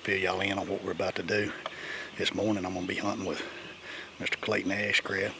fill y'all in on what we're about to do. This morning I'm going to be hunting with Mr. Clayton Ashcraft.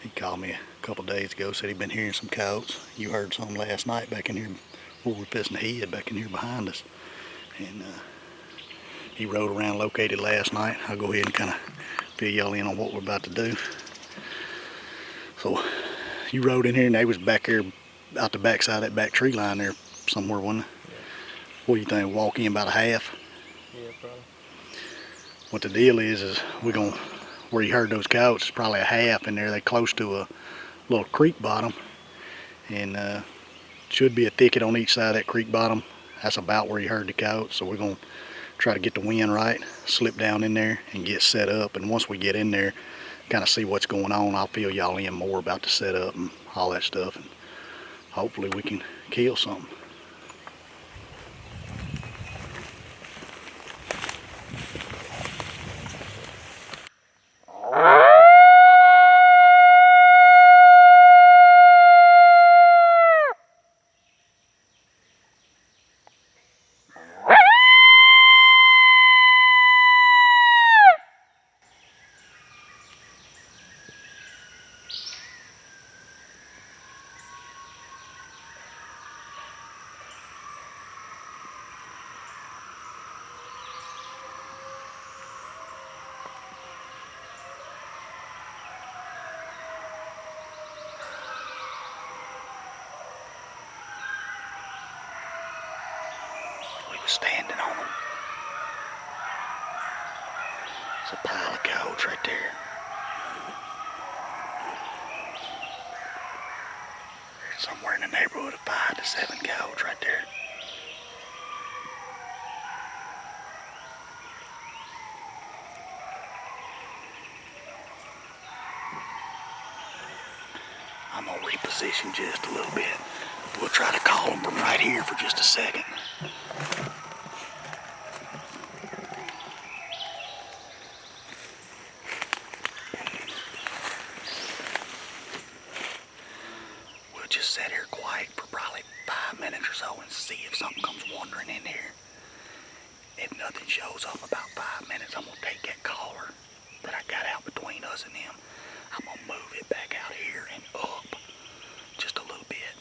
He called me a couple days ago, said he'd been hearing some coyotes. You heard some last night back in here where we're fishing the head, back in here behind us. And he rode around, located last night. I'll go ahead and kind of fill y'all in on what we're about to do. So you rode in here and they was back there out the backside of that back tree line there somewhere, wasn't it? Yeah. What do you think, walk in about a half? Yeah, probably. What the deal is we're gonna, where you heard those coyotes, it's probably a half in there. They're close to a little creek bottom, and should be a thicket on each side of that creek bottom. That's about where you heard the coyotes. So we're gonna try to get the wind right, slip down in there and get set up. And once we get in there, kind of see what's going on, I'll fill y'all in more about the setup and all that stuff, and hopefully we can kill something. Standing on them. It's a pile of coyotes right there. There's somewhere in the neighborhood of 5 to 7 coyotes right there. I'm gonna reposition just a little bit. We'll try to call them from right here for just a second. Sit here quiet for probably 5 minutes or so and see if something comes wandering in here. If nothing shows up about 5 minutes, I'm gonna take that collar that I got out between us and them. I'm gonna move it back out here and up just a little bit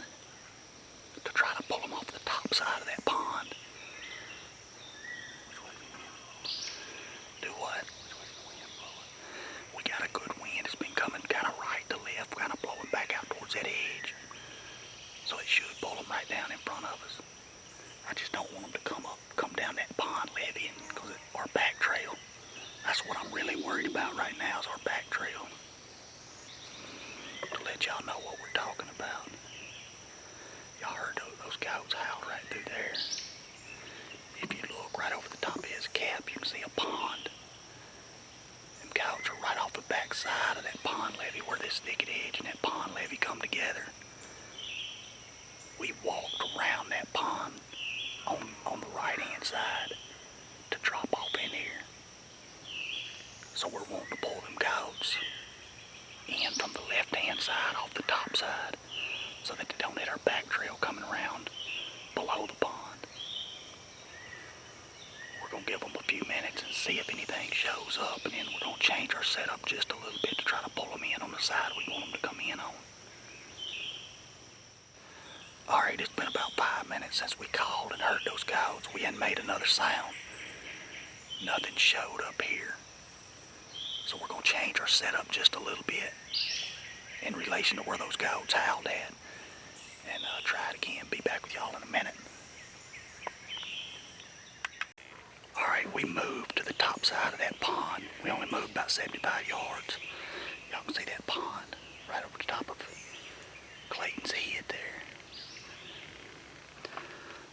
to try to pull them off the top side of that pond. Do what? We got a good wind. It's been coming kind of right to left, kind of blowing back out towards that edge. So it should pull them right down in front of us. I just don't want them to come down that pond levee because our back trail. That's what I'm really worried about right now, is our back trail. To let y'all know what we're talking about. Y'all heard those coyotes howled right through there. If you look right over the top of his cap, you can see a pond. Them coyotes are right off the back side of that pond levee where this thicket edge and that pond levee come together. We walked around that pond on the right hand side to drop off in here. So we're wanting to pull them coyotes in from the left hand side off the top side so that they don't hit our back trail coming around below the pond. We're going to give them a few minutes and see if anything shows up, and then we're going to change our setup just a little bit to try to pull them in on the side we want them to come in on. Alright, it's been about 5 minutes since we called and heard those coyotes. We hadn't made another sound. Nothing showed up here. So we're going to change our setup just a little bit in relation to where those coyotes howled at. And try it again. Be back with y'all in a minute. Alright, we moved to the top side of that pond. We only moved about 75 yards. Y'all can see that pond right over the top of Clayton's head there.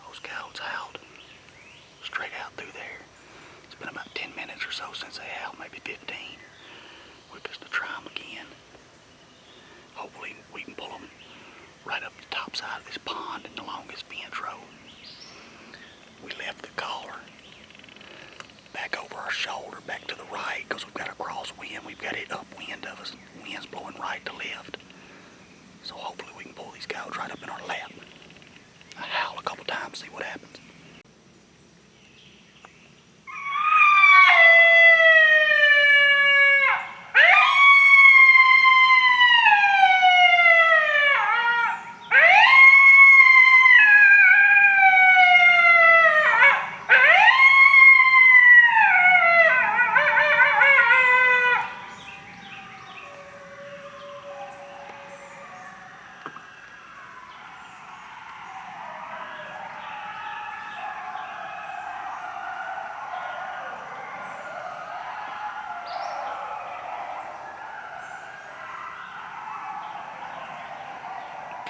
Those coyotes howled straight out through there. It's been about 10 minutes or so since they howled, maybe 15. We're just to try them again. Hopefully we can pull them right up the top side of this pond and along this fence row. We left the collar back over our shoulder, back to the right, because we've got a crosswind. We've got it upwind of us. Wind's blowing right to left. So hopefully we can pull these coyotes right up in our lap. I howl a couple times, see what happens.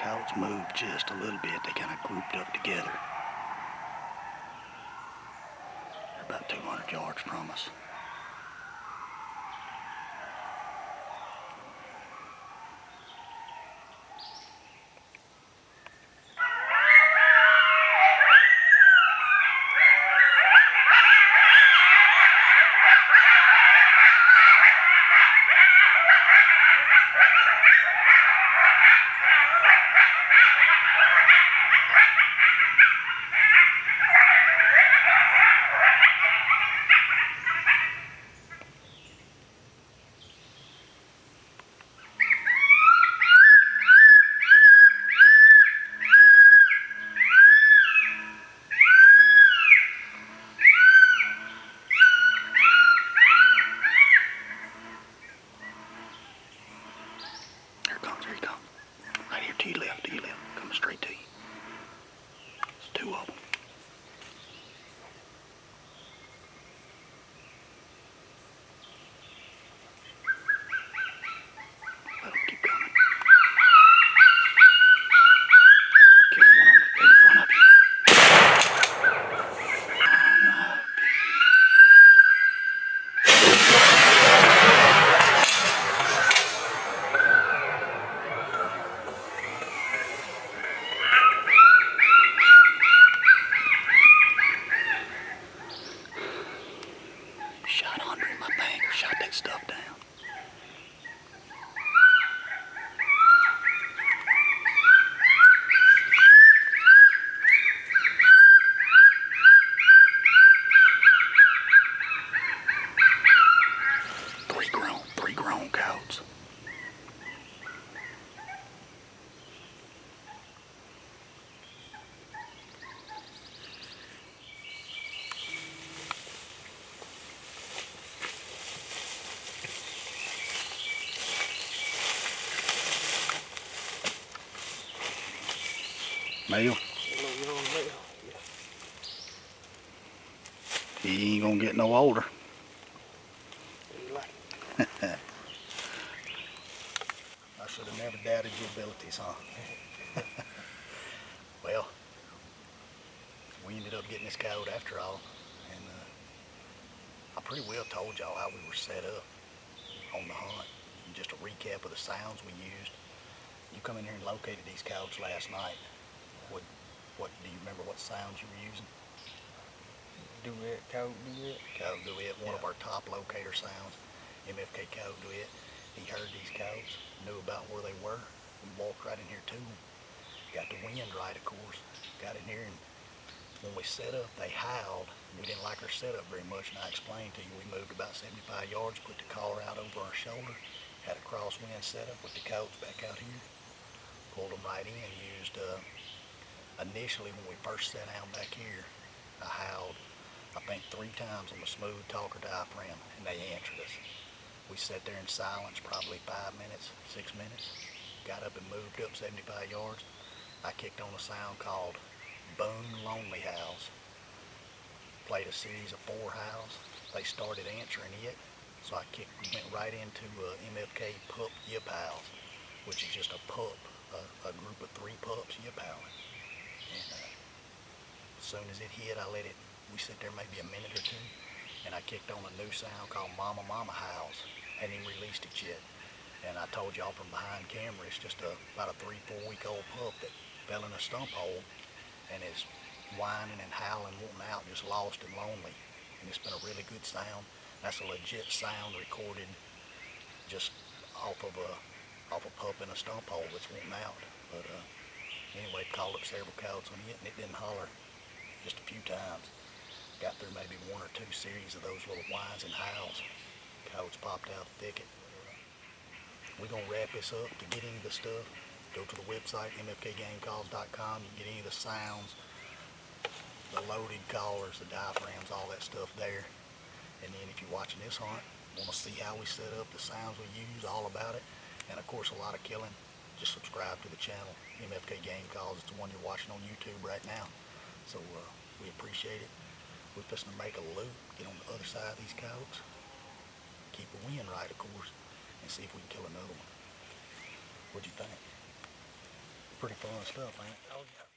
Coyotes moved just a little bit. They kind of grouped up together. They're about 200 yards from us. Here he comes. Right here to your left, coming straight to you. There's two of them. Let them keep coming. Kill one of them in front of you. Shot under him, I think, or shot that stuff down. Three grown coyotes. Male? He ain't gonna get no older. I should have never doubted your abilities, huh? Well, we ended up getting this coyote after all, and I pretty well told y'all how we were set up on the hunt. And just a recap of the sounds we used. You come in here and located these coyotes last night. What do you remember? What sounds you were using? Duet, coyote duet. Coyote duet, one of our top locator sounds. MFK coyote duet. He heard these coyotes, knew about where they were, and walked right in here to them. Got the wind right, of course. Got in here, and when we set up, they howled. We didn't like our setup very much, and I explained to you, we moved about 75 yards, put the collar out over our shoulder, had a crosswind setup with the coyotes back out here, pulled them right in, used initially, when we first sat down back here, I howled, I think 3 times on the smooth talker diaphragm, and they answered us. We sat there in silence probably 5 minutes, 6 minutes, got up and moved up 75 yards. I kicked on a sound called Boom Lonely Howls. Played a series of 4 howls. They started answering it, so I went right into MFK pup yip howls, which is just a pup, a group of 3 pups yip howling. And as soon as it hit, we sit there maybe a minute or 2, and I kicked on a new sound called Mama Mama Howls. Hadn't even released it yet. And I told y'all from behind camera, it's just about a 3-4 week old pup that fell in a stump hole and is whining and howling, wanting out, just lost and lonely. And it's been a really good sound. That's a legit sound recorded just off of a pup in a stump hole that's wanting out. But anyway, called up several coyotes on it, and it didn't holler just a few times. Got through maybe 1 or 2 series of those little whines and howls. Coyotes popped out the thicket. We're gonna wrap this up. To get any of the stuff, go to the website, mfkgamecalls.com. You can get any of the sounds, the loaded collars, the diaphragms, all that stuff there. And then if you're watching this hunt, want to see how we set up, the sounds we use, all about it, and of course a lot of killing, just subscribe to the channel, MFK Game Calls. It's the one you're watching on YouTube right now. So we appreciate it. We're fixing to make a loop, get on the other side of these coyotes, keep the wind right, of course, and see if we can kill another one. What'd you think? pretty fun stuff, ain't it? Oh, yeah.